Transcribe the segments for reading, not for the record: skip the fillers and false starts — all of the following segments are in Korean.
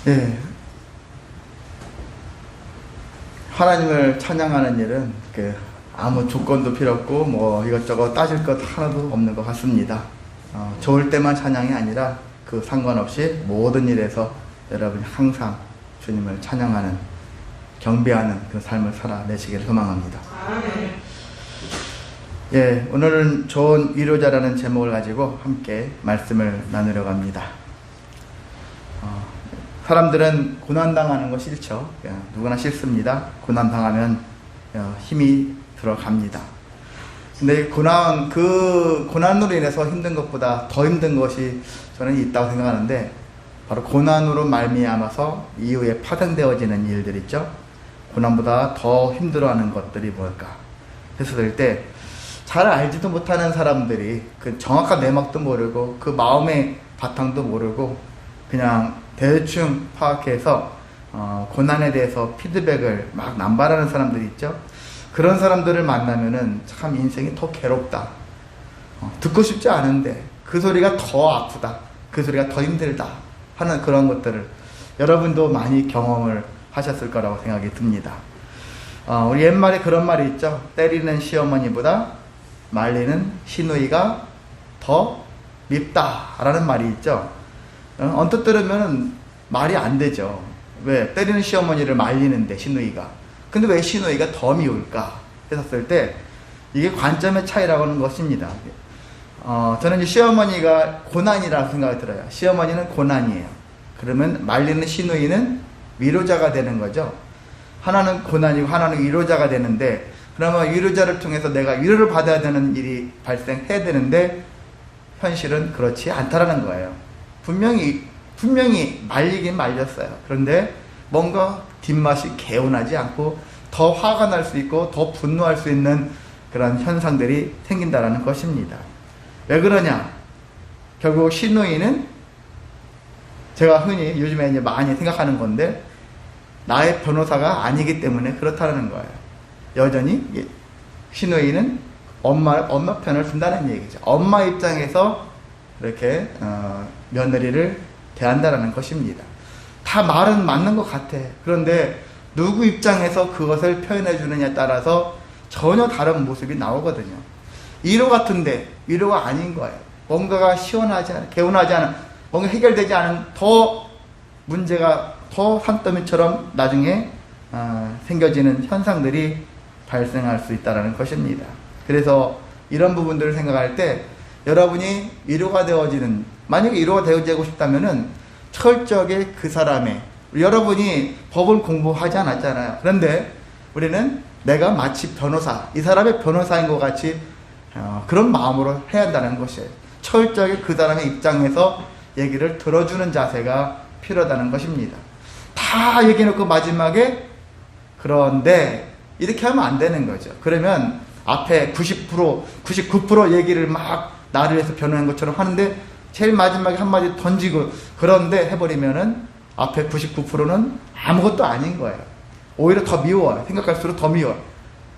예. 하나님을 찬양하는 일은 아무 조건도 필요 없고 뭐 이것저것 따질 것 하나도 없는 것 같습니다. 좋을 때만 찬양이 아니라 그 상관없이 모든 일에서 여러분이 항상 주님을 찬양하는, 경배하는 그 삶을 살아내시기를 소망합니다. 예, 오늘은 좋은 위로자라는 제목을 가지고 함께 말씀을 나누려고 합니다. 사람들은 고난당하는 거 싫죠. 누구나 싫습니다. 고난당하면 힘이 들어갑니다. 근데 그 고난으로 인해서 힘든 것보다 더 힘든 것이 저는 있다고 생각하는데, 바로 고난으로 말미암아서 이후에 파생되어지는 일들 있죠. 고난보다 더 힘들어하는 것들이 뭘까 했을 때, 잘 알지도 못하는 사람들이 그 정확한 내막도 모르고 그 마음의 바탕도 모르고 그냥 대충 파악해서 고난에 대해서 피드백을 막 남발하는 사람들이 있죠. 그런 사람들을 만나면은 참 인생이 더 괴롭다, 듣고 싶지 않은데 그 소리가 더 아프다, 그 소리가 더 힘들다 하는 그런 것들을 여러분도 많이 경험을 하셨을 거라고 생각이 듭니다. 우리 옛말에 그런 말이 있죠. 때리는 시어머니보다 말리는 시누이가 더 밉다라는 말이 있죠. 언뜻 들으면 말이 안 되죠. 왜? 때리는 시어머니를 말리는데 시누이가. 근데 왜 시누이가 더 미울까 했었을 때, 이게 관점의 차이라고 하는 것입니다. 저는 이제 시어머니가 고난이라고 생각이 들어요. 시어머니는 고난이에요. 그러면 말리는 시누이는 위로자가 되는 거죠. 하나는 고난이고 하나는 위로자가 되는데, 그러면 위로자를 통해서 내가 위로를 받아야 되는 일이 발생해야 되는데 현실은 그렇지 않다라는 거예요. 분명히 말리긴 말렸어요. 그런데 뭔가 뒷맛이 개운하지 않고 더 화가 날 수 있고 더 분노할 수 있는 그런 현상들이 생긴다라는 것입니다. 왜 그러냐? 결국 시누이는, 제가 흔히 요즘에 이제 많이 생각하는 건데, 나의 변호사가 아니기 때문에 그렇다는 거예요. 여전히 시누이는 엄마 편을 든다는 얘기죠. 엄마 입장에서 이렇게 며느리를 대한다는 것입니다. 다 말은 맞는 것 같아. 그런데 누구 입장에서 그것을 표현해 주느냐에 따라서 전혀 다른 모습이 나오거든요. 위로 같은데 위로가 아닌 거예요. 뭔가가 시원하지 않은, 개운하지 않은, 뭔가 해결되지 않은 더 문제가 더 산더미처럼 나중에 생겨지는 현상들이 발생할 수 있다는 것입니다. 그래서 이런 부분들을 생각할 때 여러분이 위로가 되어지는, 만약에 위로가 되어지고 싶다면은 철저하게 그 사람의, 여러분이 법을 공부하지 않았잖아요. 그런데 우리는 내가 마치 변호사, 이 사람의 변호사인 것 같이 그런 마음으로 해야 한다는 것이에요. 철저하게 그 사람의 입장에서 얘기를 들어주는 자세가 필요하다는 것입니다. 다 얘기해놓고 마지막에 그런데 이렇게 하면 안 되는 거죠. 그러면 앞에 90%, 99% 얘기를 막 나를 위해서 변호한 것처럼 하는데 제일 마지막에 한마디 던지고 그런데 해버리면은 앞에 99%는 아무것도 아닌 거예요. 오히려 더 미워요. 생각할수록 더 미워요.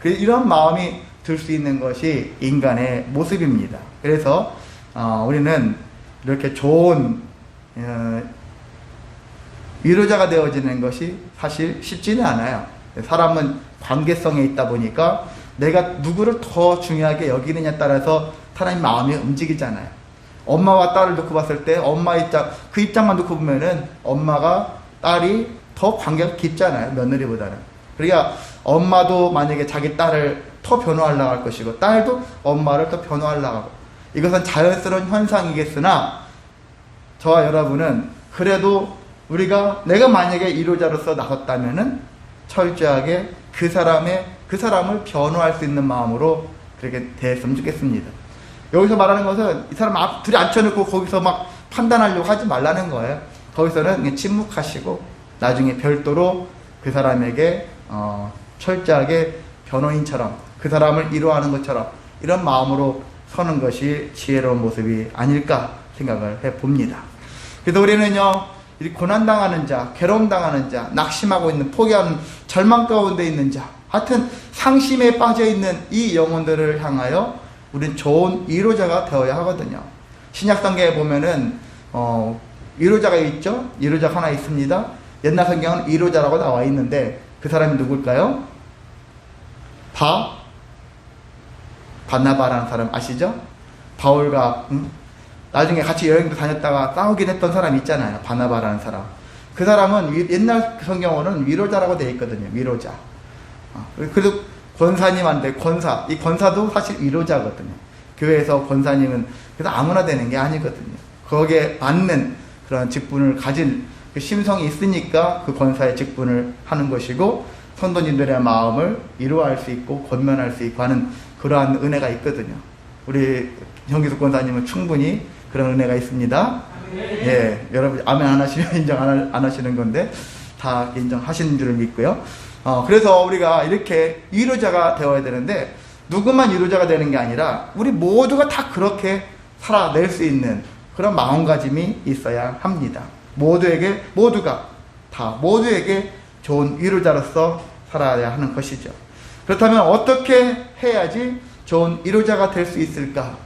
이런 마음이 들 수 있는 것이 인간의 모습입니다. 그래서 우리는 이렇게 좋은 위로자가 되어지는 것이 사실 쉽지는 않아요. 사람은 관계성에 있다 보니까 내가 누구를 더 중요하게 여기느냐에 따라서 사람의 마음이 움직이잖아요. 엄마와 딸을 놓고 봤을 때 엄마 입장, 그 입장만 놓고 보면은 엄마가 딸이 더 관계가 깊잖아요. 며느리보다는. 그러니까 엄마도 만약에 자기 딸을 더 변호하려고 할 것이고 딸도 엄마를 더 변호하려고 하고, 이것은 자연스러운 현상이겠으나 저와 여러분은 그래도 내가 만약에 위로자로서 나섰다면은 철저하게 그 사람을 변호할 수 있는 마음으로 그렇게 대했으면 좋겠습니다. 여기서 말하는 것은 이 사람 둘이 앉혀놓고 거기서 막 판단하려고 하지 말라는 거예요. 거기서는 그냥 침묵하시고 나중에 별도로 그 사람에게 철저하게 변호인처럼 그 사람을 위로하는 것처럼 이런 마음으로 서는 것이 지혜로운 모습이 아닐까 생각을 해봅니다. 그래서 우리는요, 이 고난당하는 자, 괴로움당하는 자, 낙심하고 있는, 포기하는, 절망 가운데 있는 자, 하여튼 상심에 빠져있는 이 영혼들을 향하여 우린 좋은 위로자가 되어야 하거든요. 신약성경에 보면은 위로자가 있죠? 위로자가 하나 있습니다. 옛날 성경은 위로자라고 나와 있는데 그 사람이 누굴까요? 바나바라는 사람 아시죠? 바울과 나중에 같이 여행도 다녔다가 싸우긴 했던 사람 있잖아요. 바나바라는 사람. 그 사람은 옛날 성경어는 위로자라고 되어 있거든요. 위로자. 그래도 권사님한테 이 권사도 사실 위로자거든요. 교회에서 권사님은 그래서 아무나 되는 게 아니거든요. 거기에 맞는 그런 직분을 가진 그 심성이 있으니까 그 권사의 직분을 하는 것이고 성도님들의 마음을 위로할 수 있고 권면할 수 있고 하는 그러한 은혜가 있거든요. 우리 정기숙 권사님은 충분히 그런 은혜가 있습니다. 예, 여러분 아멘 안 하시면 인정 안 하시는 건데 다 인정하시는 줄을 믿고요. 그래서 우리가 이렇게 위로자가 되어야 되는데 누구만 위로자가 되는 게 아니라 우리 모두가 다 그렇게 살아낼 수 있는 그런 마음가짐이 있어야 합니다. 모두에게 좋은 위로자로서 살아야 하는 것이죠. 그렇다면 어떻게 해야지 좋은 위로자가 될 수 있을까?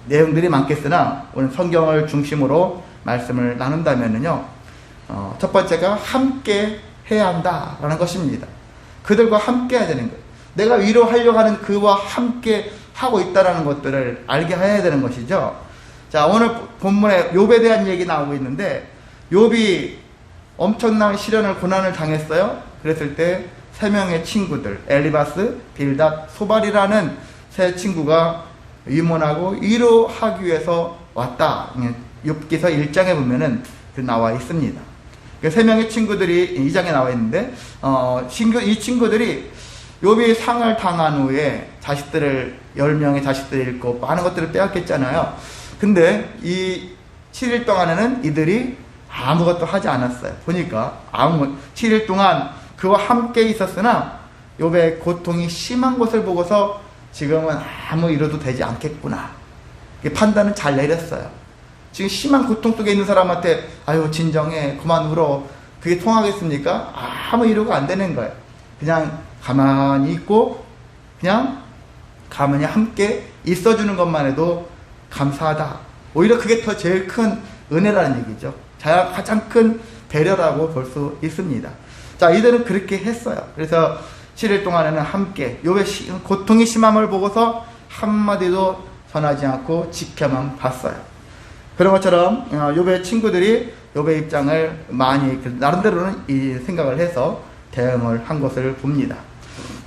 내용들이 많겠으나 오늘 성경을 중심으로 말씀을 나눈다면요. 첫 번째가 함께 해야 한다라는 것입니다. 그들과 함께 해야 되는 거예요. 내가 위로하려고 하는 그와 함께 하고 있다라는 것들을 알게 해야 되는 것이죠. 자, 오늘 본문에 욥에 대한 얘기 나오고 있는데 욥이 엄청난 시련을 고난을 당했어요. 그랬을 때 세 명의 친구들 엘리바스, 빌닷, 소발이라는 세 친구가 위문하고 위로하기 위해서 왔다. 욥기서 1장에 보면은 나와 있습니다. 세 명의 친구들이 2장에 나와 있는데 이 친구들이 욥이 상을 당한 후에 10명의 자식들을 잃고 많은 것들을 빼앗겼잖아요. 근데 이 7일 동안에는 이들이 아무것도 하지 않았어요. 보니까 7일 동안 그와 함께 있었으나 욥의 고통이 심한 것을 보고서 지금은 아무 이로도 되지 않겠구나. 판단은 잘 내렸어요. 지금 심한 고통 속에 있는 사람한테 아유 진정해 그만 울어 그게 통하겠습니까? 아무 이로가 안 되는 거예요. 그냥 가만히 있고 그냥 가만히 함께 있어주는 것만 해도 감사하다. 오히려 그게 더 제일 큰 은혜라는 얘기죠. 가장 큰 배려라고 볼 수 있습니다. 자, 이들은 그렇게 했어요. 그래서 7일 동안에는 함께 욥의 고통이 심함을 보고서 한마디도 전하지 않고 지켜만 봤어요. 그런 것처럼 욥의 친구들이 욥의 입장을 많이 나름대로는 이 생각을 해서 대응을 한 것을 봅니다.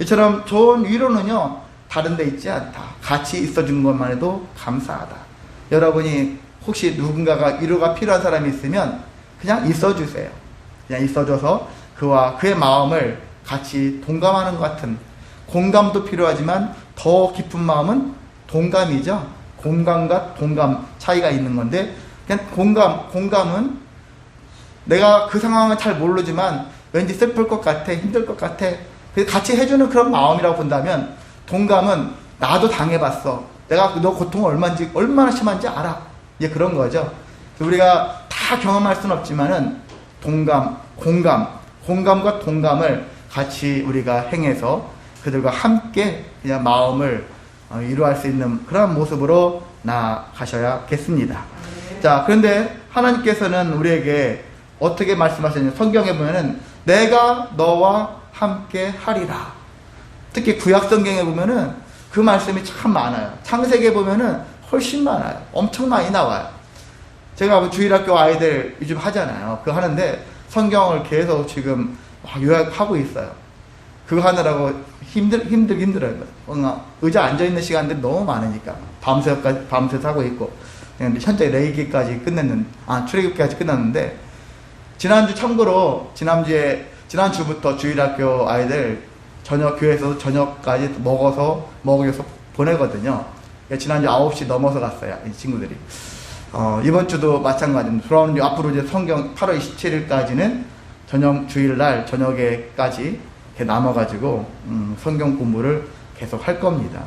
이처럼 좋은 위로는요 다른 데 있지 않다. 같이 있어준 것만 해도 감사하다. 여러분이 혹시 누군가가 위로가 필요한 사람이 있으면 그냥 있어주세요. 그냥 있어줘서 그의 마음을 같이 동감하는 것 같은 공감도 필요하지만 더 깊은 마음은 동감이죠. 공감과 동감 차이가 있는 건데 그냥 공감은 내가 그 상황을 잘 모르지만 왠지 슬플 것 같아 힘들 것 같아 같이 해주는 그런 마음이라고 본다면 동감은 나도 당해봤어. 내가 너 고통을 얼마나 심한지 알아. 이제 그런 거죠. 우리가 다 경험할 수는 없지만은 공감과 동감을 같이 우리가 행해서 그들과 함께 그냥 마음을 위로할 수 있는 그런 모습으로 나아가셔야겠습니다. 자, 그런데 하나님께서는 우리에게 어떻게 말씀하셨냐면 성경에 보면은 내가 너와 함께 하리라. 특히 구약 성경에 보면은 그 말씀이 참 많아요. 창세기에 보면은 훨씬 많아요. 엄청 많이 나와요. 제가 주일학교 아이들 요즘 하잖아요. 그거 하는데 성경을 계속 지금 요약하고 있어요. 그거 하느라고 힘들어요. 의자 앉아있는 시간들이 너무 많으니까. 밤새서 하고 있고. 현재 레이기까지 출애굽기까지 끝났는데, 지난주부터 주일학교 아이들 교회에서 저녁까지 먹여서 보내거든요. 지난주 9시 넘어서 갔어요. 이 친구들이. 이번 주도 마찬가지입니다. 돌아오는 앞으로 이제 성경 8월 27일까지는 주일날 저녁에까지 이렇게 남아가지고, 성경 공부를 계속 할 겁니다.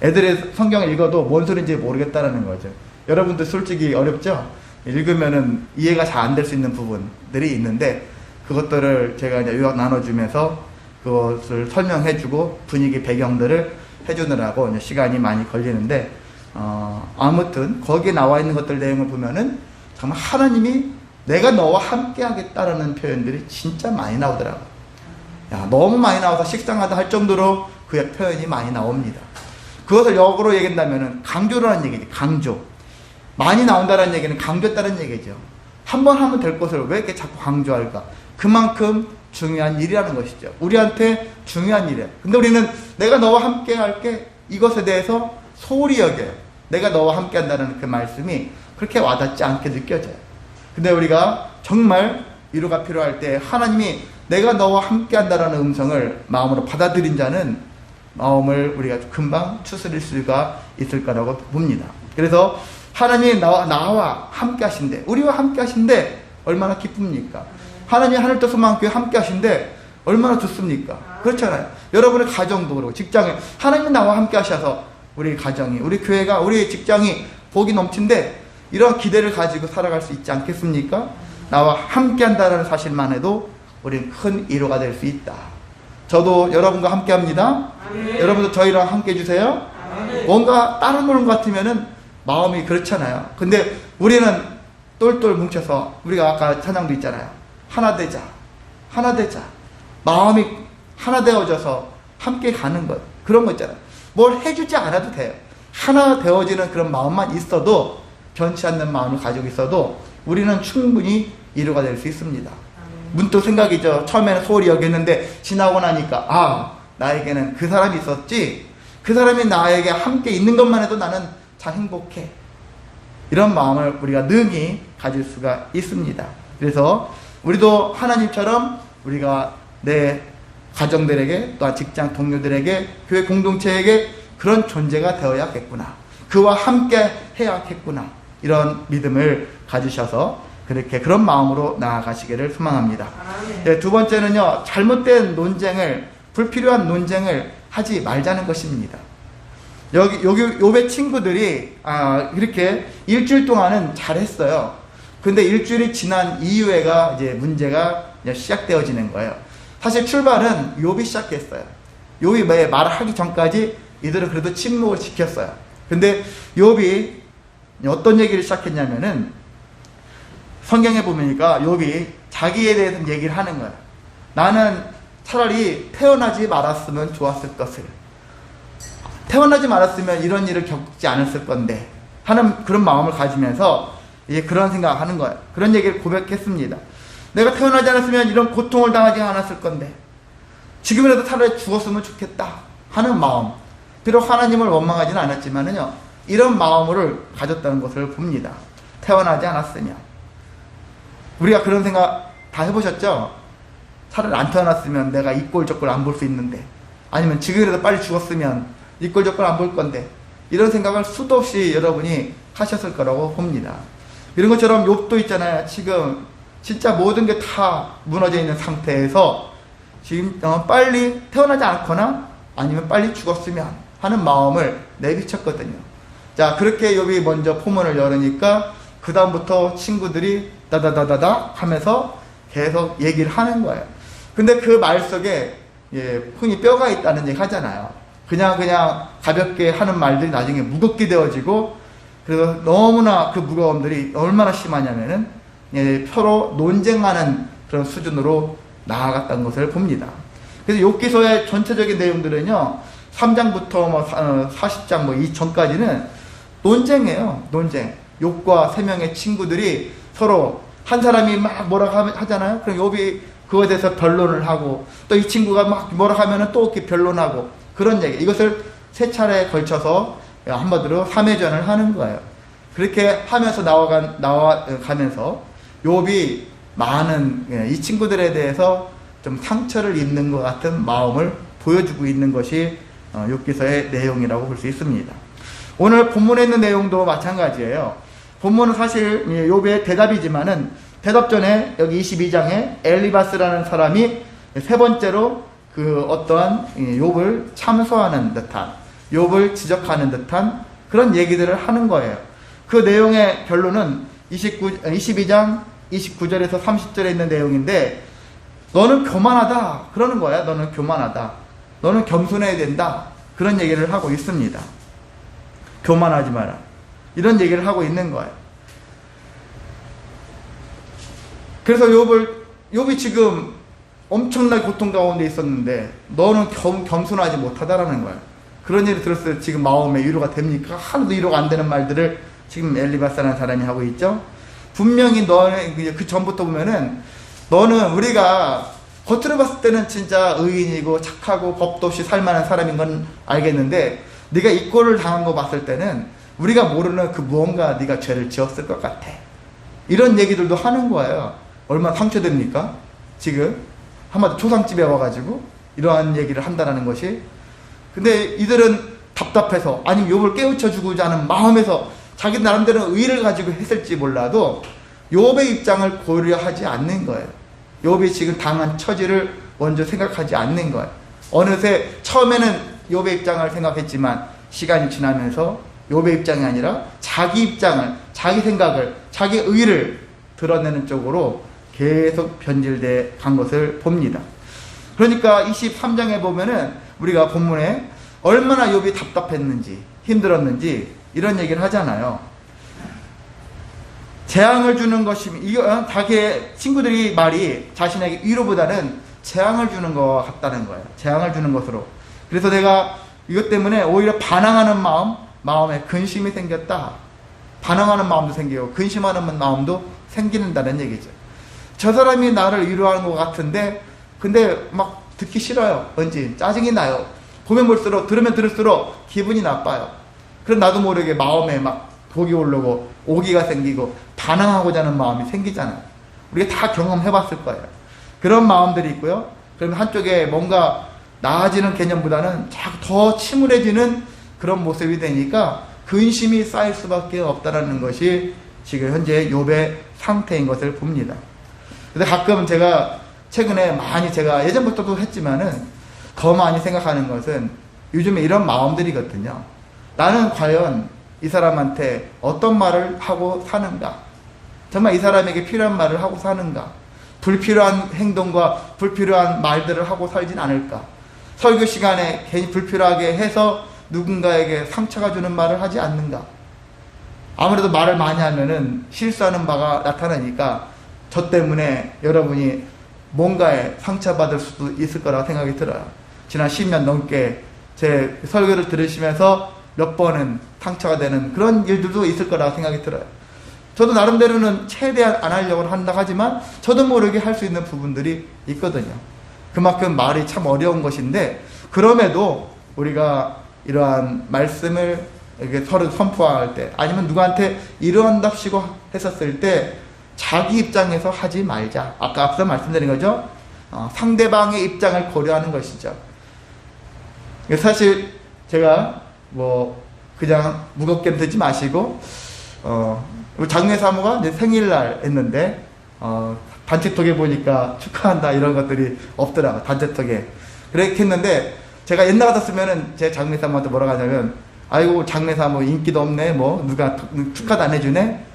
애들이 성경을 읽어도 뭔 소리인지 모르겠다라는 거죠. 여러분들 솔직히 어렵죠? 읽으면은 이해가 잘 안 될 수 있는 부분들이 있는데, 그것들을 제가 이제 요약 나눠주면서 그것을 설명해주고 분위기 배경들을 해주느라고 이제 시간이 많이 걸리는데, 아무튼 거기에 나와 있는 것들 내용을 보면은 정말 하나님이 내가 너와 함께 하겠다라는 표현들이 진짜 많이 나오더라고요. 야, 너무 많이 나와서 식상하다 할 정도로 그의 표현이 많이 나옵니다. 그것을 역으로 얘기한다면은 강조라는 얘기지. 강조. 많이 나온다는 얘기는 강조했다는 얘기죠. 한 번 하면 될 것을 왜 이렇게 자꾸 강조할까? 그만큼 중요한 일이라는 것이죠. 우리한테 중요한 일이에요. 근데 우리는 내가 너와 함께 할게, 이것에 대해서 소홀히 여겨요. 내가 너와 함께 한다는 그 말씀이 그렇게 와닿지 않게 느껴져요. 근데 우리가 정말 위로가 필요할 때 하나님이 내가 너와 함께 한다는 음성을 마음으로 받아들인 자는 마음을 우리가 금방 추스릴 수가 있을 거라고 봅니다. 그래서 하나님이 나와 함께 하신대, 우리와 함께 하신대 얼마나 기쁩니까? 하나님이 하늘도 소망교회 함께 하신대 얼마나 좋습니까? 그렇잖아요. 여러분의 가정도 그렇고 직장에 하나님이 나와 함께 하셔서 우리 가정이, 우리 교회가, 우리 직장이 복이 넘친데 이런 기대를 가지고 살아갈 수 있지 않겠습니까? 나와 함께 한다는 사실만 해도 우리는 큰 위로가 될 수 있다. 저도 여러분과 함께 합니다. 아멘. 여러분도 저희랑 함께 해주세요. 아멘. 뭔가 다른 것 같으면은 마음이 그렇잖아요. 근데 우리는 똘똘 뭉쳐서, 우리가 아까 찬양도 있잖아요. 하나 되자. 하나 되자. 마음이 하나 되어져서 함께 가는 것. 그런 거 있잖아요. 뭘 해주지 않아도 돼요. 하나 되어지는 그런 마음만 있어도, 변치 않는 마음을 가지고 있어도 우리는 충분히 위로가 될 수 있습니다. 문득 생각이죠. 처음에는 소홀히 여겼는데 지나고 나니까 아, 나에게는 그 사람이 있었지, 그 사람이 나에게 함께 있는 것만 해도 나는 참 행복해. 이런 마음을 우리가 능히 가질 수가 있습니다. 그래서 우리도 하나님처럼 우리가 내 가정들에게, 또한 직장 동료들에게, 교회 공동체에게 그런 존재가 되어야겠구나, 그와 함께 해야겠구나, 이런 믿음을 가지셔서 그렇게 그런 마음으로 나아가시기를 소망합니다. 네, 두 번째는요, 잘못된 논쟁을, 불필요한 논쟁을 하지 말자는 것입니다. 여기 요배 친구들이 이렇게 일주일 동안은 잘했어요. 근데 일주일이 지난 이후에가 이제 문제가 시작되어지는 거예요. 사실 출발은 욥이 시작했어요. 욥이 말하기 전까지 이들은 그래도 침묵을 지켰어요. 근데 욥이 어떤 얘기를 시작했냐면은, 성경에 보니까 욥이 자기에 대해서 얘기를 하는 거예요. 나는 차라리 태어나지 말았으면 좋았을 것을, 태어나지 말았으면 이런 일을 겪지 않았을 건데 하는 그런 마음을 가지면서 이제 그런 생각을 하는 거예요. 그런 얘기를 고백했습니다. 내가 태어나지 않았으면 이런 고통을 당하지 않았을 건데 지금이라도 차라리 죽었으면 좋겠다 하는 마음. 비록 하나님을 원망하지는 않았지만은요, 이런 마음을 가졌다는 것을 봅니다. 태어나지 않았으면. 우리가 그런 생각 다 해보셨죠? 차라리 안 태어났으면 내가 이 꼴 저 꼴 안 볼 수 있는데, 아니면 지금이라도 빨리 죽었으면 이 꼴 저 꼴 안 볼 건데, 이런 생각을 수도 없이 여러분이 하셨을 거라고 봅니다. 이런 것처럼 욥도 있잖아요. 지금 진짜 모든 게 다 무너져 있는 상태에서 지금 빨리 태어나지 않거나 아니면 빨리 죽었으면 하는 마음을 내비쳤거든요. 자, 그렇게 욥이 먼저 포문을 열으니까 그 다음부터 친구들이 다다다다다 하면서 계속 얘기를 하는 거예요. 근데 그 말 속에 흔히 뼈가 있다는 얘기 하잖아요. 그냥 가볍게 하는 말들이 나중에 무겁게 되어지고, 그래서 너무나 그 무거움들이 얼마나 심하냐면은 서로 논쟁하는 그런 수준으로 나아갔다는 것을 봅니다. 그래서 욥기서의 전체적인 내용들은요, 3장부터 40장 이 전까지는 논쟁이에요. 논쟁. 욥과 세 명의 친구들이 서로, 한 사람이 막 뭐라고 하잖아요. 그럼 욥이 그거에 대해서 변론을 하고, 또 이 친구가 막 뭐라고 하면은 또 이렇게 변론하고, 그런 얘기. 이것을 세 차례에 걸쳐서 한마디로 3회전을 하는 거예요. 그렇게 하면서 나와가면서 욥이 많은 이 친구들에 대해서 좀 상처를 입는 것 같은 마음을 보여주고 있는 것이 욥기서의 내용이라고 볼 수 있습니다. 오늘 본문에 있는 내용도 마찬가지예요. 본문은 사실 욥의 대답이지만은, 대답 전에 여기 22장에 엘리바스라는 사람이 세 번째로 그 어떠한 욥을 참소하는 듯한, 욥을 지적하는 듯한 그런 얘기들을 하는 거예요. 그 내용의 결론은 22장 29절에서 30절에 있는 내용인데, 너는 교만하다 그러는 거야. 너는 교만하다, 너는 겸손해야 된다, 그런 얘기를 하고 있습니다. 교만하지 마라. 이런 얘기를 하고 있는 거예요. 그래서 욥이 지금 엄청나게 고통 가운데 있었는데 너는 겸손하지 못하다라는 거예요. 그런 일을 들었을 때 지금 마음에 위로가 됩니까? 하나도 위로가 안 되는 말들을 지금 엘리바스라는 사람이 하고 있죠. 분명히 너는 그 전부터 보면은 너는 우리가 겉으로 봤을 때는 진짜 의인이고 착하고 법도 없이 살만한 사람인 건 알겠는데 네가 이 꼴을 당한 거 봤을 때는 우리가 모르는 그 무언가 네가 죄를 지었을 것 같아. 이런 얘기들도 하는 거예요. 얼마나 상처됩니까? 지금 한마디 초상집에 와가지고 이러한 얘기를 한다는 것이. 근데 이들은 답답해서 아니면 욥을 깨우쳐주고자 하는 마음에서 자기 나름대로 의의를 가지고 했을지 몰라도 욥의 입장을 고려하지 않는 거예요. 욥이 지금 당한 처지를 먼저 생각하지 않는 거예요. 어느새 처음에는 욥의 입장을 생각했지만 시간이 지나면서 욥의 입장이 아니라 자기 입장을, 자기 생각을, 자기 의의를 드러내는 쪽으로 계속 변질돼 간 것을 봅니다. 그러니까 23장에 보면은 우리가 본문에 얼마나 욥이 답답했는지 힘들었는지 이런 얘기를 하잖아요. 재앙을 주는 것이, 이거 자기의 친구들이 말이 자신에게 위로보다는 재앙을 주는 것 같다는 거예요. 재앙을 주는 것으로. 그래서 내가 이것 때문에 오히려 반항하는 마음에 근심이 생겼다. 반항하는 마음도 생기고 근심하는 마음도 생기는다는 얘기죠. 저 사람이 나를 위로하는 것 같은데 근데 막 듣기 싫어요. 왠지 짜증이 나요. 보면 볼수록, 들으면 들을수록 기분이 나빠요. 그럼 나도 모르게 마음에 막 독이 오르고 오기가 생기고 반항하고자 하는 마음이 생기잖아요. 우리가 다 경험해봤을 거예요. 그런 마음들이 있고요. 그러면 한쪽에 뭔가 나아지는 개념보다는 자꾸 더 침울해지는 그런 모습이 되니까 근심이 쌓일 수밖에 없다는 것이 지금 현재 욥의 상태인 것을 봅니다. 근데 가끔 제가 최근에 많이 제가 예전부터도 했지만은 더 많이 생각하는 것은 요즘에 이런 마음들이거든요. 나는 과연 이 사람한테 어떤 말을 하고 사는가? 정말 이 사람에게 필요한 말을 하고 사는가? 불필요한 행동과 불필요한 말들을 하고 살진 않을까? 설교 시간에 괜히 불필요하게 해서 누군가에게 상처가 주는 말을 하지 않는가? 아무래도 말을 많이 하면은 실수하는 바가 나타나니까 저 때문에 여러분이 뭔가에 상처받을 수도 있을 거라고 생각이 들어요. 지난 10년 넘게 제 설교를 들으시면서 몇 번은 상처가 되는 그런 일들도 있을 거라고 생각이 들어요. 저도 나름대로는 최대한 안 하려고 한다 하지만 저도 모르게 할 수 있는 부분들이 있거든요. 그만큼 말이 참 어려운 것인데 그럼에도 우리가 이러한 말씀을 이렇게 서로 선포할 때 아니면 누구한테 이러한답시고 했었을 때 자기 입장에서 하지 말자. 아까 앞서 말씀드린 거죠. 상대방의 입장을 고려하는 것이죠. 사실 제가 뭐 그냥 무겁게 듣지 마시고 장례 사모가 이제 생일날 했는데 단체톡에 보니까 축하한다 이런 것들이 없더라고. 단체톡에 그렇게 했는데 제가 옛날 같았으면은 제 장례 사모한테 뭐라고 하냐면 아이고 장례 사모 인기도 없네 뭐 누가 축하도 안 해주네.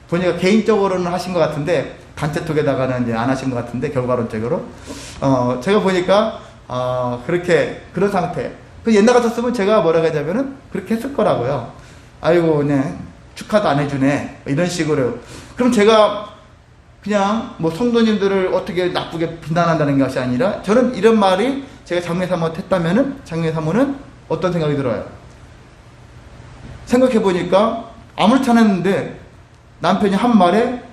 보니까 개인적으로는 하신 것 같은데 단체톡에다가는 이제 안 하신 것 같은데 결과론적으로 제가 보니까 그렇게 그런 상태. 그 옛날 같았으면 제가 뭐라고 하자면은 그렇게 했을 거라고요. 아이고 그냥 축하도 안 해주네 이런 식으로. 그럼 제가 그냥 뭐 성도님들을 어떻게 나쁘게 비난한다는 것이 아니라 저는 이런 말이 제가 장례 사모한테 했다면은 장례 사모는 어떤 생각이 들어요? 생각해 보니까 아무렇지 않았는데 남편이 한 말에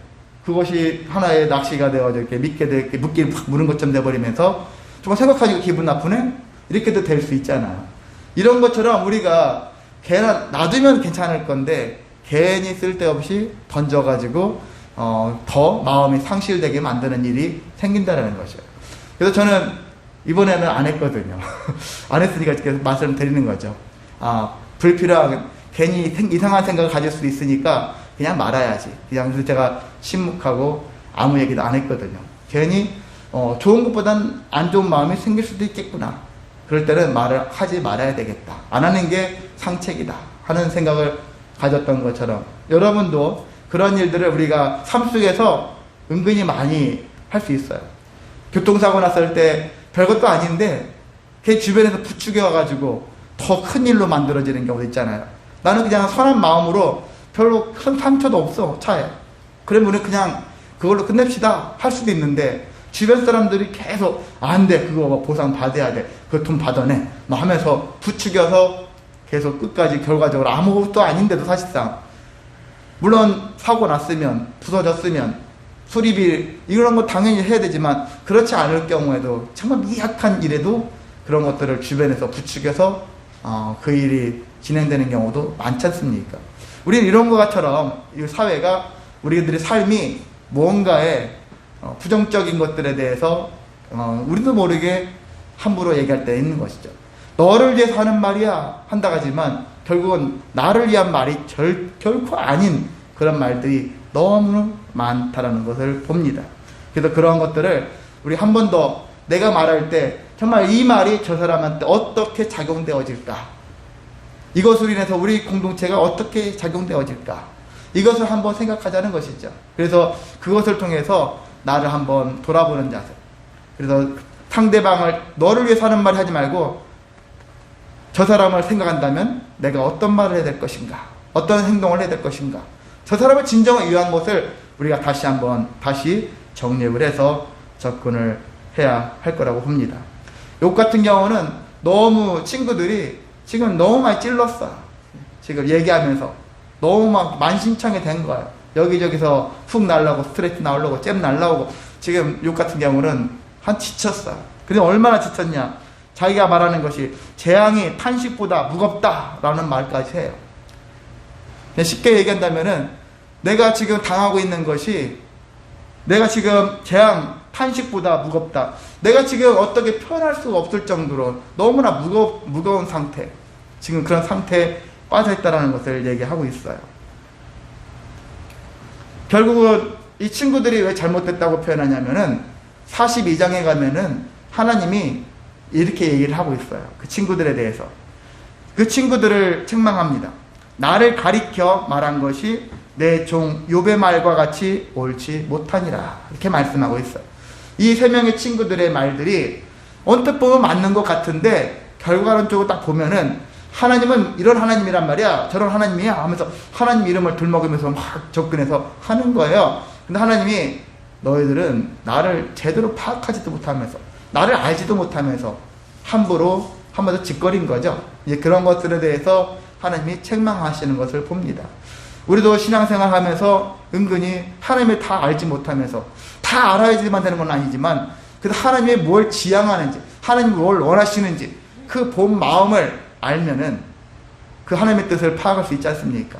그것이 하나의 낚시가 되어서 이렇게 물기를 팍 무는 것처럼 돼버리면서 정말 생각하니까 기분 나쁘네? 이렇게도 될 수 있잖아요. 이런 것처럼 우리가 걔나 놔두면 괜찮을 건데 괜히 쓸데없이 던져가지고 더 마음이 상실되게 만드는 일이 생긴다는 거죠. 그래서 저는 이번에는 안 했거든요. 안 했으니까 이렇게 말씀을 드리는 거죠. 불필요한 괜히 이상한 생각을 가질 수도 있으니까 그냥 말아야지. 그냥 그래서 제가 침묵하고 아무 얘기도 안 했거든요. 괜히 좋은 것보단 안 좋은 마음이 생길 수도 있겠구나. 그럴 때는 말을 하지 말아야 되겠다. 안 하는 게 상책이다 하는 생각을 가졌던 것처럼 여러분도 그런 일들을 우리가 삶 속에서 은근히 많이 할 수 있어요. 교통사고 났을 때 별것도 아닌데 걔 주변에서 부추겨가지고 더 큰 일로 만들어지는 경우도 있잖아요. 나는 그냥 선한 마음으로 별로 큰 상처도 없어, 차에. 그러면 우리 그냥 그걸로 끝냅시다 할 수도 있는데, 주변 사람들이 계속 안 돼, 그거 보상 받아야 돼, 그거 돈 받아내 너 하면서 부추겨서 계속 끝까지 결과적으로 아무것도 아닌데도 사실상, 물론 사고 났으면, 부서졌으면 수리비 이런 거 당연히 해야 되지만, 그렇지 않을 경우에도 정말 미약한 일에도 그런 것들을 주변에서 부추겨서 그 일이 진행되는 경우도 많지 않습니까? 우리는 이런 것처럼 이 사회가, 우리들의 삶이 무언가에 부정적인 것들에 대해서 우리도 모르게 함부로 얘기할 때 있는 것이죠. 너를 위해서 하는 말이야 한다고 하지만 결국은 나를 위한 말이 결코 아닌 그런 말들이 너무 많다라는 것을 봅니다. 그래서 그런 것들을 우리 한 번 더 내가 말할 때 정말 이 말이 저 사람한테 어떻게 작용되어질까, 이것으로 인해서 우리 공동체가 어떻게 작용되어질까, 이것을 한번 생각하자는 것이죠. 그래서 그것을 통해서 나를 한번 돌아보는 자세. 그래서 상대방을 너를 위해서 하는 말 하지 말고, 저 사람을 생각한다면 내가 어떤 말을 해야 될 것인가, 어떤 행동을 해야 될 것인가, 저 사람을 진정을 위한 것을 우리가 다시 정립을 해서 접근을 해야 할 거라고 봅니다. 욕 같은 경우는 너무 친구들이 지금 너무 많이 찔렀어. 지금 얘기하면서 너무 막 만신창이 된 거예요. 여기저기서 훅 날라오고 스트레스 나오려고 잼 날라오고, 지금 욕 같은 경우는 한 지쳤어요. 근데 얼마나 지쳤냐, 자기가 말하는 것이 재앙이 탄식보다 무겁다라는 말까지 해요. 쉽게 얘기한다면은, 내가 지금 당하고 있는 것이, 내가 지금 재앙 탄식보다 무겁다, 내가 지금 어떻게 표현할 수가 없을 정도로 너무나 무거운 상태, 지금 그런 상태에 빠져있다는 것을 얘기하고 있어요. 결국은 이 친구들이 왜 잘못됐다고 표현하냐면은 42장에 가면은 하나님이 이렇게 얘기를 하고 있어요. 그 친구들에 대해서. 그 친구들을 책망합니다. 나를 가리켜 말한 것이 내 종 욥의 말과 같이 옳지 못하니라, 이렇게 말씀하고 있어요. 이 세 명의 친구들의 말들이 언뜻 보면 맞는 것 같은데, 결과론적으로 딱 보면은 하나님은 이런 하나님이란 말이야, 저런 하나님이야 하면서 하나님 이름을 들먹이면서 막 접근해서 하는 거예요. 근데 하나님이 너희들은 나를 제대로 파악하지도 못하면서, 나를 알지도 못하면서 함부로 한마디로 짓거린 거죠. 이제 그런 것들에 대해서 하나님이 책망하시는 것을 봅니다. 우리도 신앙생활 하면서 은근히 하나님을 다 알지 못하면서, 다 알아야지만 되는 건 아니지만, 그래도 하나님이 뭘 지향하는지, 하나님이 뭘 원하시는지 그 본 마음을 알면은 그 하나님의 뜻을 파악할 수 있지 않습니까?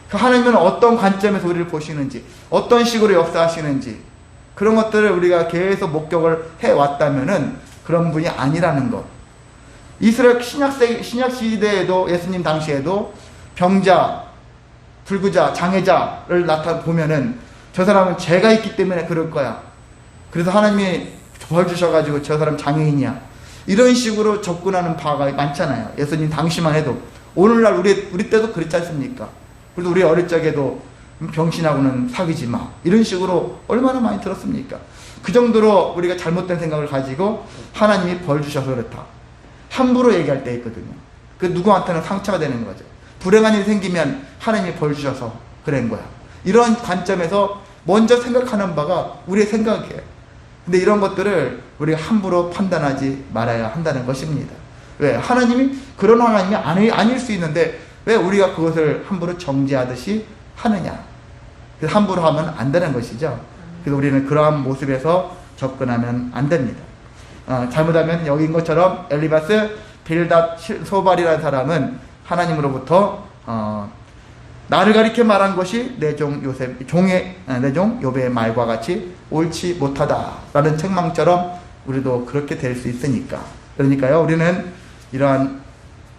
그 하나님은 어떤 관점에서 우리를 보시는지, 어떤 식으로 역사하시는지, 그런 것들을 우리가 계속 목격을 해왔다면은 그런 분이 아니라는 것. 이스라엘 신약 시대에도, 예수님 당시에도 병자, 불구자, 장애자를 보면은 저 사람은 죄가 있기 때문에 그럴 거야, 그래서 하나님이 벌 주셔가지고 저 사람 장애인이야, 이런 식으로 접근하는 바가 많잖아요. 예수님 당시만 해도. 오늘날 우리 때도 그렇지 않습니까? 그래도 우리 어릴 적에도 병신하고는 사귀지 마, 이런 식으로 얼마나 많이 들었습니까? 그 정도로 우리가 잘못된 생각을 가지고 하나님이 벌 주셔서 그렇다, 함부로 얘기할 때 있거든요. 그 누구한테는 상처가 되는 거죠. 불행한 일이 생기면 하나님이 벌 주셔서 그런 거야, 이런 관점에서 먼저 생각하는 바가 우리의 생각이에요. 근데 이런 것들을 우리가 함부로 판단하지 말아야 한다는 것입니다. 왜? 하나님이 그런 하나님이 아닐 수 있는데 왜 우리가 그것을 함부로 정죄하듯이 하느냐. 그래서 함부로 하면 안 되는 것이죠. 그래서 우리는 그러한 모습에서 접근하면 안 됩니다. 잘못하면 여기인 것처럼 엘리바스 빌닷 소발이라는 사람은 하나님으로부터 나를 가리켜 말한 것이 내 종 욥의 말과 같이 옳지 못하다라는 책망처럼 우리도 그렇게 될 수 있으니까. 그러니까요, 우리는 이러한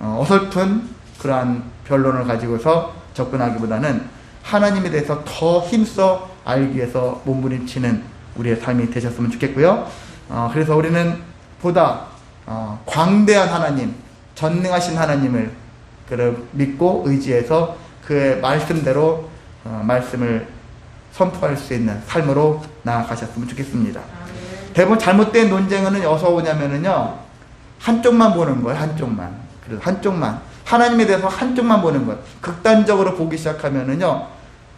어설픈 그러한 변론을 가지고서 접근하기보다는 하나님에 대해서 더 힘써 알기 위해서 몸부림치는 우리의 삶이 되셨으면 좋겠고요. 그래서 우리는 보다 광대한 하나님, 전능하신 하나님을 믿고 의지해서 그의 말씀대로 말씀을 선포할 수 있는 삶으로 나아가셨으면 좋겠습니다. 대부분 잘못된 논쟁은 어디서 오냐면은요, 한쪽만 보는 거예요. 한쪽만. 그래서 하나님에 대해서 한쪽만 보는 것, 극단적으로 보기 시작하면은요,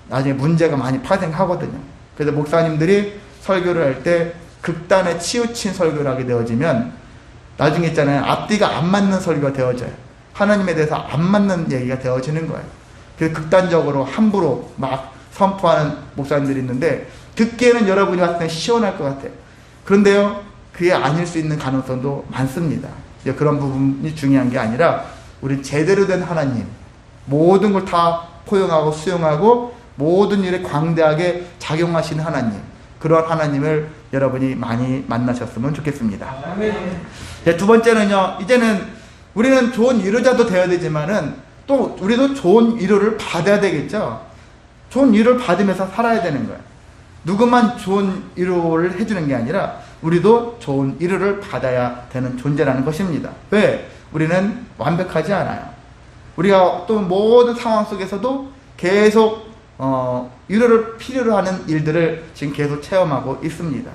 나중에 문제가 많이 파생하거든요. 그래서 목사님들이 설교를 할 때 극단에 치우친 설교를 하게 되어지면 나중에 있잖아요, 앞뒤가 안 맞는 설교가 되어져요. 하나님에 대해서 안 맞는 얘기가 되어지는 거예요. 그래서 극단적으로 함부로 막 선포하는 목사님들이 있는데 듣기에는 여러분이 봤을 때 시원할 것 같아요. 그런데요, 그게 아닐 수 있는 가능성도 많습니다. 그런 부분이 중요한 게 아니라 우리 제대로 된 하나님, 모든 걸 다 포용하고 수용하고 모든 일에 광대하게 작용하시는 하나님, 그런 하나님을 여러분이 많이 만나셨으면 좋겠습니다. 두 번째는요, 이제는 우리는 좋은 위로자도 되어야 되지만은 또 우리도 좋은 위로를 받아야 되겠죠. 좋은 위로를 받으면서 살아야 되는 거예요. 누구만 좋은 위로를 해주는 게 아니라 우리도 좋은 위로를 받아야 되는 존재라는 것입니다. 왜? 우리는 완벽하지 않아요. 우리가 또 모든 상황 속에서도 계속 위로를 필요로 하는 일들을 지금 계속 체험하고 있습니다.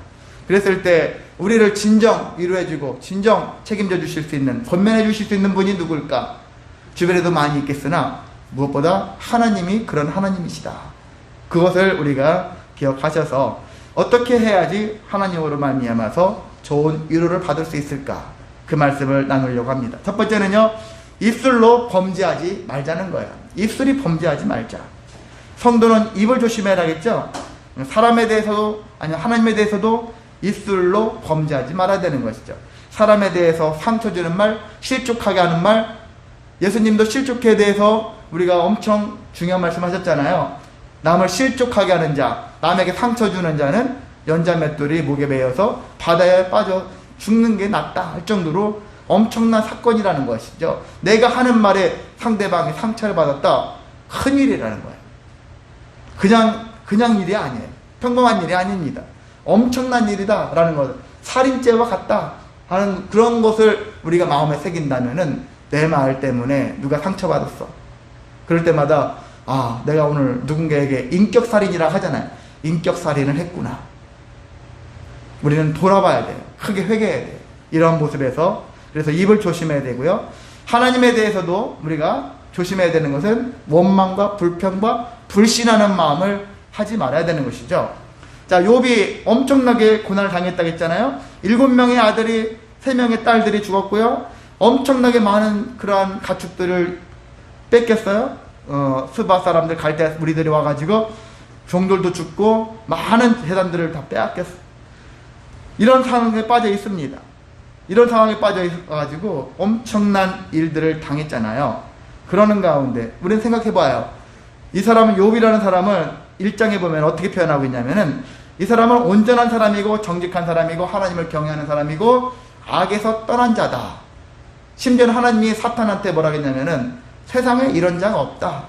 그랬을 때 우리를 진정 위로해주고 진정 책임져 주실 수 있는, 권면해 주실 수 있는 분이 누굴까? 주변에도 많이 있겠으나 무엇보다 하나님이 그런 하나님이시다. 그것을 우리가 기억하셔서 어떻게 해야지 하나님으로 말미암아서 좋은 위로를 받을 수 있을까? 그 말씀을 나누려고 합니다. 첫 번째는요, 입술로 범죄하지 말자는 거예요. 입술이 범죄하지 말자. 성도는 입을 조심해야겠죠. 사람에 대해서도 아니 하나님에 대해서도 입술로 범죄하지 말아야 되는 것이죠. 사람에 대해서 상처 주는 말, 실족하게 하는 말, 예수님도 실족에 대해서 우리가 엄청 중요한 말씀하셨잖아요. 남을 실족하게 하는 자, 남에게 상처 주는 자는 연자맷돌이 목에 매여서 바다에 빠져 죽는 게 낫다 할 정도로 엄청난 사건이라는 것이죠. 내가 하는 말에 상대방이 상처를 받았다, 큰일이라는 거예요. 그냥 일이 아니에요. 평범한 일이 아닙니다. 엄청난 일이다 라는 것, 살인죄와 같다 하는 그런 것을 우리가 마음에 새긴다면은 내 말 때문에 누가 상처받았어, 그럴 때마다 내가 오늘 누군가에게 인격살인이라 하잖아요. 인격살인을 했구나. 우리는 돌아봐야 돼요. 크게 회개해야 돼요. 이런 모습에서. 그래서 입을 조심해야 되고요. 하나님에 대해서도 우리가 조심해야 되는 것은 원망과 불평과 불신하는 마음을 하지 말아야 되는 것이죠. 자, 욥이 엄청나게 고난을 당했다고 했잖아요. 7명의 아들이, 3명의 딸들이 죽었고요. 엄청나게 많은 그러한 가축들을 뺏겼어요. 스바 사람들, 갈대 무리들이 와가지고 종들도 죽고 많은 재산들을 다 빼앗겼어. 이런 상황에 빠져 있습니다. 이런 상황에 빠져 있어가지고 엄청난 일들을 당했잖아요. 그러는 가운데 우리는 생각해봐요. 이 사람은, 욥이라는 사람은 1장에 보면 어떻게 표현하고 있냐면은, 이 사람은 온전한 사람이고 정직한 사람이고 하나님을 경외하는 사람이고 악에서 떠난 자다. 심지어는 하나님이 사탄한테 뭐라 했냐면은 세상에 이런 자가 없다,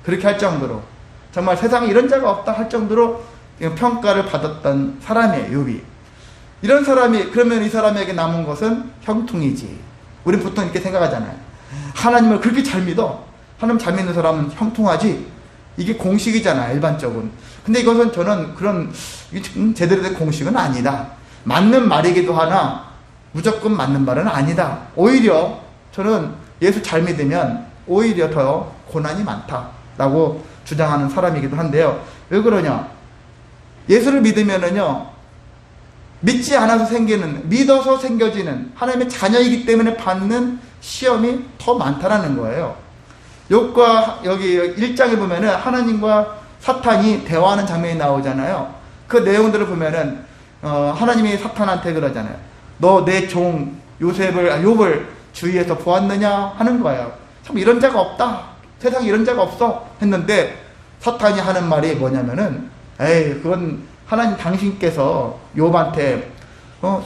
그렇게 할 정도로, 정말 세상에 이런 자가 없다 할 정도로 평가를 받았던 사람이에요, 욥이. 이런 사람이, 그러면 이 사람에게 남은 것은 형통이지. 우린 보통 이렇게 생각하잖아요. 하나님을 그렇게 잘 믿어, 하나님 잘 믿는 사람은 형통하지. 이게 공식이잖아요, 일반적으로. 근데 이것은 저는 그런 제대로 된 공식은 아니다. 맞는 말이기도 하나 무조건 맞는 말은 아니다. 오히려 저는 예수 잘 믿으면 오히려 더 고난이 많다라고 주장하는 사람이기도 한데요. 왜 그러냐? 예수를 믿으면은요, 믿지 않아서 생기는, 믿어서 생겨지는 하나님의 자녀이기 때문에 받는 시험이 더 많다라는 거예요. 욥과 여기 1장에 보면은 하나님과 사탄이 대화하는 장면이 나오잖아요. 그 내용들을 보면은 하나님이 사탄한테 그러잖아요. 너 내 종 욥을 주위에서 보았느냐 하는 거예요. 참 이런 자가 없다, 세상에 이런 자가 없어 했는데 사탄이 하는 말이 뭐냐면은, 에이, 그건 하나님 당신께서 욥한테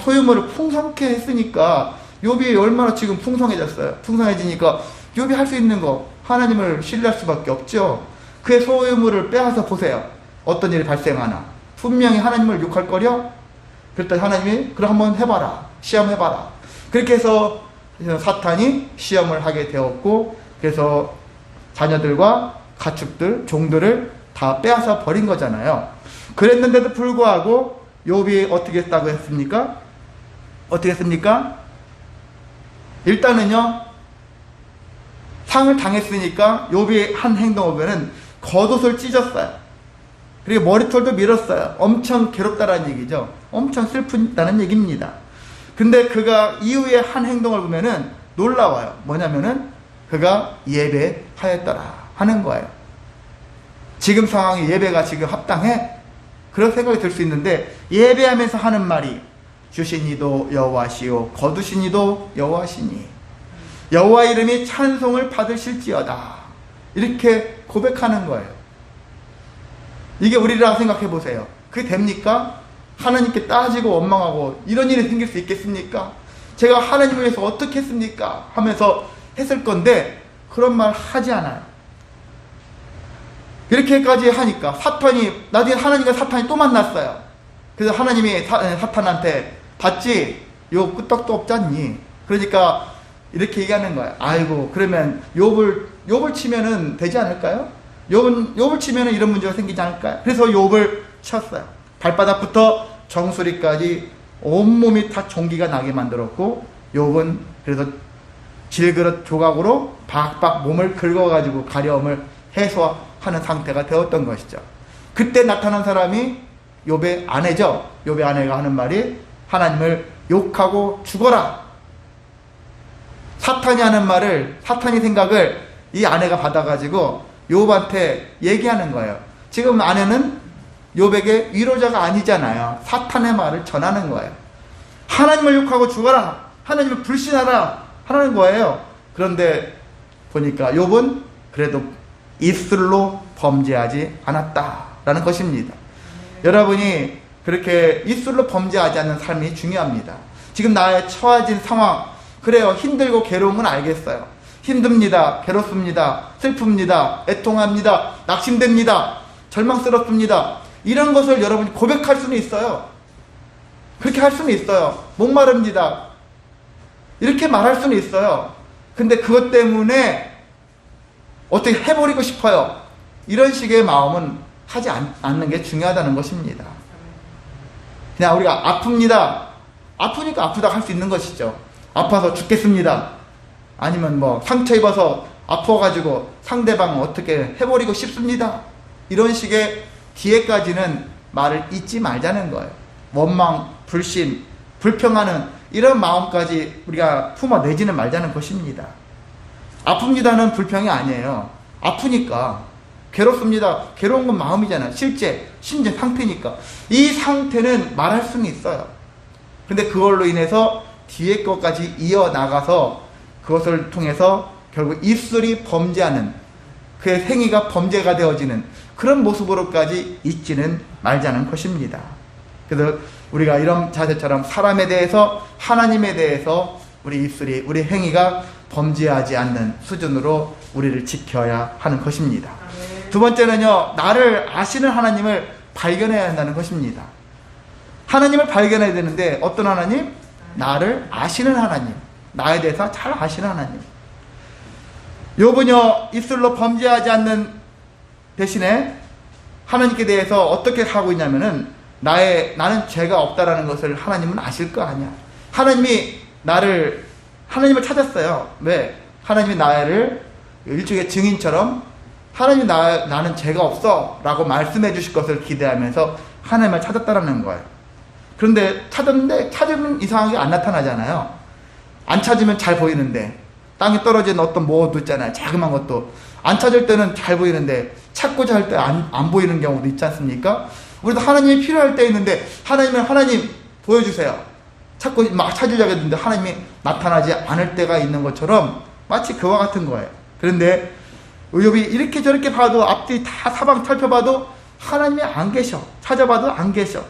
소유물을 풍성케 했으니까 욥이 얼마나 지금 풍성해졌어요. 풍성해지니까 욥이 할 수 있는 거 하나님을 신뢰할 수밖에 없죠. 그의 소유물을 빼앗아 보세요. 어떤 일이 발생하나. 분명히 하나님을 욕할 거려? 그랬더니 하나님이 그럼 한번 해봐라, 시험해봐라. 그렇게 해서 사탄이 시험을 하게 되었고, 그래서 자녀들과 가축들, 종들을 다 빼앗아 버린 거잖아요. 그랬는데도 불구하고 욥이 어떻게 했다고 했습니까? 어떻게 했습니까? 일단은요, 상을 당했으니까 욥이 한 행동을 보면은 겉옷을 찢었어요. 그리고 머리털도 밀었어요. 엄청 괴롭다라는 얘기죠. 엄청 슬프다는 얘기입니다. 근데 그가 이후에 한 행동을 보면은 놀라워요. 뭐냐면은 그가 예배하였더라 하는 거예요. 지금 상황에 예배가 지금 합당해? 그런 생각이 들 수 있는데, 예배하면서 하는 말이 주신 이도 여호와시오 거두신 이도 여호와시니 여호와 이름이 찬송을 받으실지어다, 이렇게 고백하는 거예요. 이게 우리라 생각해 보세요. 그게 됩니까? 하나님께 따지고 원망하고 이런 일이 생길 수 있겠습니까? 제가 하나님을 위해서 어떻게 했습니까? 하면서 했을 건데 그런 말 하지 않아요. 이렇게까지 하니까 사탄이, 나중에 하나님과 사탄이 또 만났어요. 그래서 하나님이 사탄한테 봤지? 욥 끄떡도 없잖니? 그러니까 이렇게 얘기하는 거예요. 아이고, 그러면 욥을 치면은 되지 않을까요? 욥을 치면은 이런 문제가 생기지 않을까요? 그래서 욥을 쳤어요. 발바닥부터 정수리까지 온몸이 다 종기가 나게 만들었고, 욥은 그래서 질그릇 조각으로 박박 몸을 긁어가지고 가려움을 해소하는 상태가 되었던 것이죠. 그때 나타난 사람이 욥의 아내죠. 욥의 아내가 하는 말이 하나님을 욕하고 죽어라. 사탄이 하는 말을, 사탄이 생각을 이 아내가 받아가지고 욥한테 얘기하는 거예요. 지금 아내는 욥에게 위로자가 아니잖아요. 사탄의 말을 전하는 거예요. 하나님을 욕하고 죽어라, 하나님을 불신하라 하라는 거예요. 그런데 보니까 욥은 그래도 입술로 범죄하지 않았다라는 것입니다. 여러분이 그렇게 입술로 범죄하지 않는 삶이 중요합니다. 지금 나의 처해진 상황, 그래요, 힘들고 괴로운 건 알겠어요. 힘듭니다, 괴롭습니다, 슬픕니다, 애통합니다, 낙심됩니다, 절망스럽습니다. 이런 것을 여러분이 고백할 수는 있어요. 그렇게 할 수는 있어요. 목마릅니다, 이렇게 말할 수는 있어요. 근데 그것 때문에 어떻게 해버리고 싶어요, 이런 식의 마음은 하지 않는 게 중요하다는 것입니다. 그냥 우리가 아픕니다, 아프니까 아프다 할 수 있는 것이죠. 아파서 죽겠습니다, 아니면 뭐 상처 입어서 아파가지고 상대방 어떻게 해버리고 싶습니다, 이런 식의 뒤에까지는 말을 잊지 말자는 거예요. 원망, 불신, 불평하는 이런 마음까지 우리가 품어내지는 말자는 것입니다. 아픕니다는 불평이 아니에요. 아프니까. 괴롭습니다, 괴로운 건 마음이잖아요. 실제 신체 상태니까. 이 상태는 말할 수는 있어요. 근데 그걸로 인해서 뒤에 것까지 이어나가서 그것을 통해서 결국 입술이 범죄하는, 그의 행위가 범죄가 되어지는 그런 모습으로까지 있지는 말자는 것입니다. 그래서 우리가 이런 자세처럼 사람에 대해서, 하나님에 대해서 우리 입술이, 우리 행위가 범죄하지 않는 수준으로 우리를 지켜야 하는 것입니다. 두 번째는요, 나를 아시는 하나님을 발견해야 한다는 것입니다. 하나님을 발견해야 되는데 어떤 하나님? 나를 아시는 하나님, 나에 대해서 잘 아시는 하나님. 욥은요, 입술로 범죄하지 않는 대신에 하나님께 대해서 어떻게 하고 있냐면은 나는 죄가 없다라는 것을 하나님은 아실 거 아니야. 하나님을 찾았어요. 왜? 하나님이 나를 일종의 증인처럼 하나님이 나는 죄가 없어 라고 말씀해 주실 것을 기대하면서 하나님을 찾았다라는 거예요. 그런데 찾으면 이상하게 안 나타나잖아요. 안 찾으면 잘 보이는데, 땅에 떨어진 어떤 뭐도 있잖아요. 자그마한 것도 안 찾을 때는 잘 보이는데 찾고자 할 때 안 보이는 경우도 있지 않습니까? 우리도 하나님이 필요할 때 있는데 하나님 보여주세요, 찾고 막 찾으려고 했는데 하나님이 나타나지 않을 때가 있는 것처럼 마치 그와 같은 거예요. 그런데 욥이 이렇게 저렇게 봐도, 앞뒤 다 사방 살펴봐도 하나님이 안 계셔. 찾아봐도 안 계셔.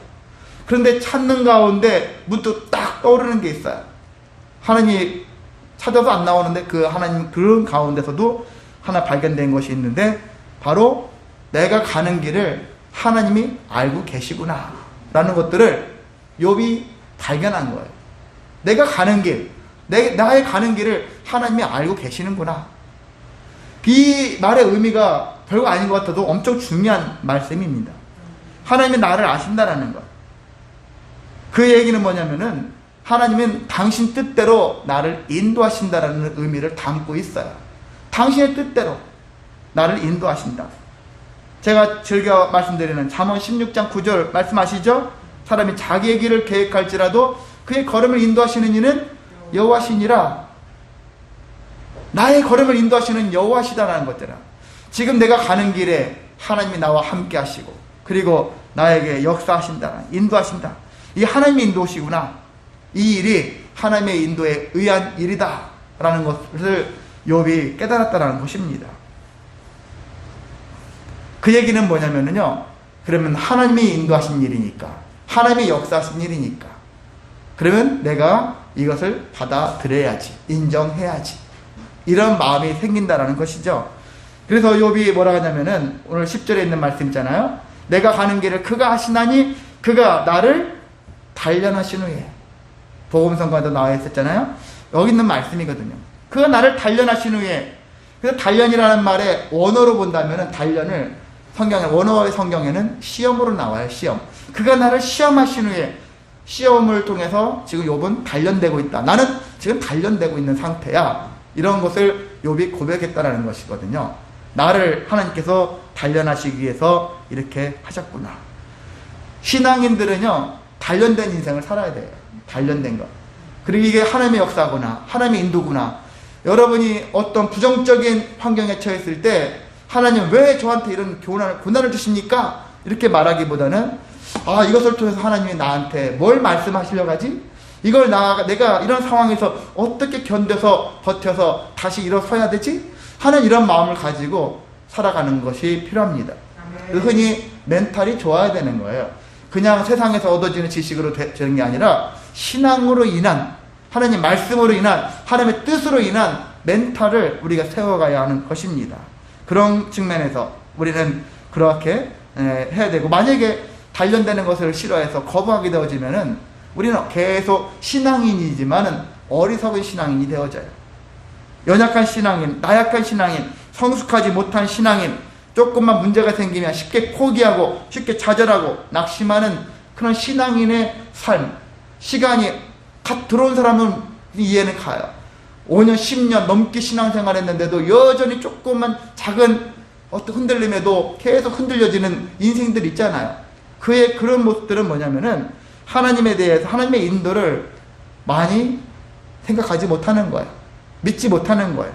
그런데 찾는 가운데 문득 딱 떠오르는 게 있어요. 하나님이 찾아서 안 나오는데 그 하나님 그런 가운데서도 하나 발견된 것이 있는데, 바로 내가 가는 길을 하나님이 알고 계시구나 라는 것들을 욥이 발견한 거예요. 내가 가는 길, 나의 가는 길을 하나님이 알고 계시는구나. 이 말의 의미가 별거 아닌 것 같아도 엄청 중요한 말씀입니다. 하나님이 나를 아신다라는 것. 그 얘기는 뭐냐면은 하나님은 당신 뜻대로 나를 인도하신다라는 의미를 담고 있어요. 당신의 뜻대로 나를 인도하신다. 제가 즐겨 말씀드리는 잠언 16장 9절 말씀하시죠? 사람이 자기의 길을 계획할지라도 그의 걸음을 인도하시는 이는 여호와시니라. 나의 걸음을 인도하시는 여호와시다라는 것들아. 지금 내가 가는 길에 하나님이 나와 함께 하시고 그리고 나에게 역사하신다, 인도하신다. 이 하나님의 인도시구나. 이 일이 하나님의 인도에 의한 일이다 라는 것을 욥이 깨달았다는 것입니다. 그 얘기는 뭐냐면요, 그러면 하나님이 인도하신 일이니까, 하나님이 역사하신 일이니까, 그러면 내가 이것을 받아들여야지, 인정해야지, 이런 마음이 생긴다라는 것이죠. 그래서 욥이 뭐라 하냐면은 오늘 10절에 있는 말씀 있잖아요. 내가 가는 길을 그가 하시나니 그가 나를 단련하신 후에, 복음성가도 나와 있었잖아요. 여기 있는 말씀이거든요. 그가 나를 단련하신 후에, 그래서 단련이라는 말의 원어로 본다면은 단련을 원어의 성경에는 시험으로 나와요. 시험. 그가 나를 시험하신 후에, 시험을 통해서 지금 욥은 단련되고 있다. 나는 지금 단련되고 있는 상태야. 이런 것을 욥이 고백했다라는 것이거든요. 나를 하나님께서 단련하시기 위해서 이렇게 하셨구나. 신앙인들은요, 단련된 인생을 살아야 돼요. 단련된 것. 그리고 이게 하나님의 역사구나, 하나님의 인도구나. 여러분이 어떤 부정적인 환경에 처했을 때 하나님 왜 저한테 이런 고난을 주십니까? 이렇게 말하기보다는 이것을 통해서 하나님이 나한테 뭘 말씀하시려고 하지? 이걸 내가 이런 상황에서 어떻게 견뎌서 버텨서 다시 일어서야 되지? 하는 이런 마음을 가지고 살아가는 것이 필요합니다. 흔히 멘탈이 좋아야 되는 거예요. 그냥 세상에서 얻어지는 지식으로 되는 게 아니라 신앙으로 인한, 하나님 말씀으로 인한, 하나님의 뜻으로 인한 멘탈을 우리가 세워가야 하는 것입니다. 그런 측면에서 우리는 그렇게 해야 되고, 만약에 단련되는 것을 싫어해서 거부하게 되어지면은 우리는 계속 신앙인이지만은 어리석은 신앙인이 되어져요. 연약한 신앙인, 나약한 신앙인, 성숙하지 못한 신앙인, 조금만 문제가 생기면 쉽게 포기하고 쉽게 좌절하고 낙심하는 그런 신앙인의 삶, 시간이 갓 들어온 사람은 이해는 가요. 5년, 10년 넘게 신앙생활 했는데도 여전히 조금만 작은 어떤 흔들림에도 계속 흔들려지는 인생들 있잖아요. 그런 모습들은 뭐냐면은 하나님에 대해서, 하나님의 인도를 많이 생각하지 못하는 거예요. 믿지 못하는 거예요.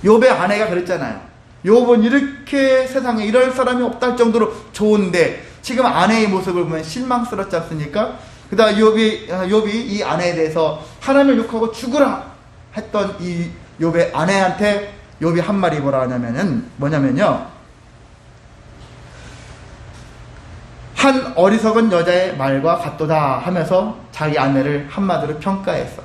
욥의 아내가 그랬잖아요. 욥은 이렇게 세상에 이럴 사람이 없다 할 정도로 좋은데 지금 아내의 모습을 보면 실망스럽지 않습니까? 그다음 욥이 이 아내에 대해서 하나님을 욕하고 죽으라 했던 이 욥의 아내한테 욥이 한 말이 뭐냐면요. 한 어리석은 여자의 말과 같도다 하면서 자기 아내를 한마디로 평가했어.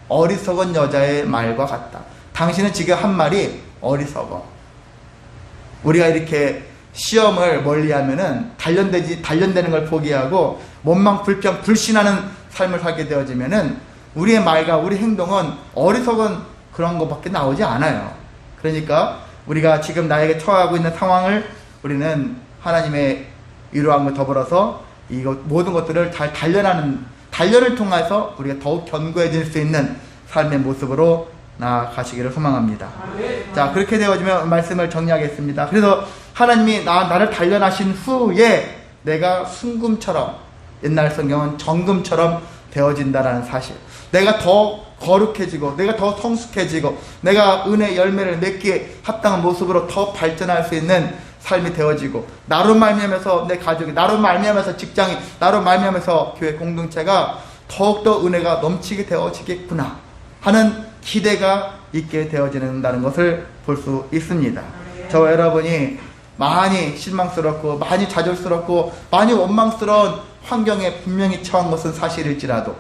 어리석은 여자의 말과 같다. 당신은 지금 한 말이 어리석어. 우리가 이렇게 시험을 멀리하면은 단련되는 걸 포기하고 원망, 불평, 불신하는 삶을 살게 되어지면은 우리의 말과 우리 행동은 어리석은 그런 것밖에 나오지 않아요. 그러니까 우리가 지금 나에게 처하고 있는 상황을 우리는 하나님의 위로함과 더불어서 모든 것들을 잘 단련을 통해서 우리가 더욱 견고해질 수 있는 삶의 모습으로 나아가시기를 소망합니다. 자, 그렇게 되어지면 말씀을 정리하겠습니다. 그래서 하나님이 나를 단련하신 후에 내가 순금처럼, 옛날 성경은 정금처럼 되어진다라는 사실, 내가 더 거룩해지고 내가 더 성숙해지고 내가 은혜의 열매를 맺기에 합당한 모습으로 더 발전할 수 있는 삶이 되어지고, 나로 말미암아서 내 가족이, 나로 말미암아서 직장이, 나로 말미암아서 교회 공동체가 더욱더 은혜가 넘치게 되어지겠구나 하는 기대가 있게 되어진다는 것을 볼 수 있습니다. 저와 여러분이 많이 실망스럽고 많이 좌절스럽고 많이 원망스러운 환경에 분명히 처한 것은 사실일지라도,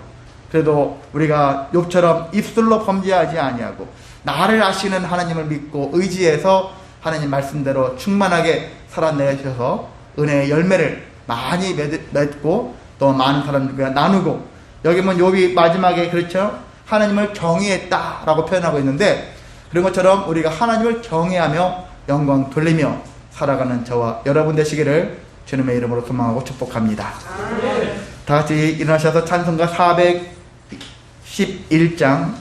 그래도 우리가 욥처럼 입술로 범죄하지 아니하고 나를 아시는 하나님을 믿고 의지해서 하나님 말씀대로 충만하게 살아내셔서 은혜의 열매를 많이 맺고 또 많은 사람들과 나누고, 여기 보면 욥이 마지막에 그렇죠, 하나님을 경외했다라고 표현하고 있는데, 그런 것처럼 우리가 하나님을 경외하며 영광 돌리며 살아가는 저와 여러분 되시기를 주님의 이름으로 소망하고 축복합니다. 다 같이 일어나셔서 찬송가 411장